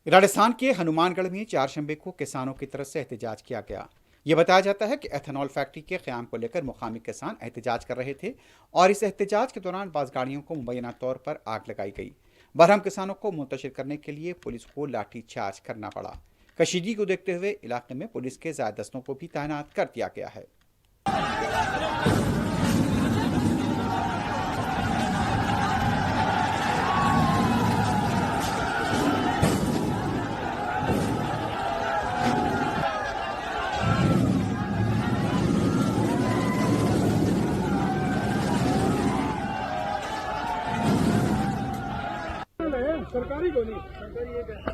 राजस्थान के हनुमानगढ़ में चारशंबे को किसानों की तरफ से एहतजाज किया गया। ये बताया जाता है कि एथेनॉल फैक्ट्री के क़याम को लेकर मुकामी किसान एहतजाज कर रहे थे और इस एहतजाज के दौरान बास गाड़ियों को मुबैना तौर पर आग लगाई गई। बहरम किसानों को मुंतशिर करने के लिए पुलिस को लाठीचार्ज करना पड़ा। कशीदगी को देखते हुए इलाके में पुलिस के ज़ायद दस्तों को भी तैनात कर दिया गया है। सरकारी को नहीं, सरकारी एक है।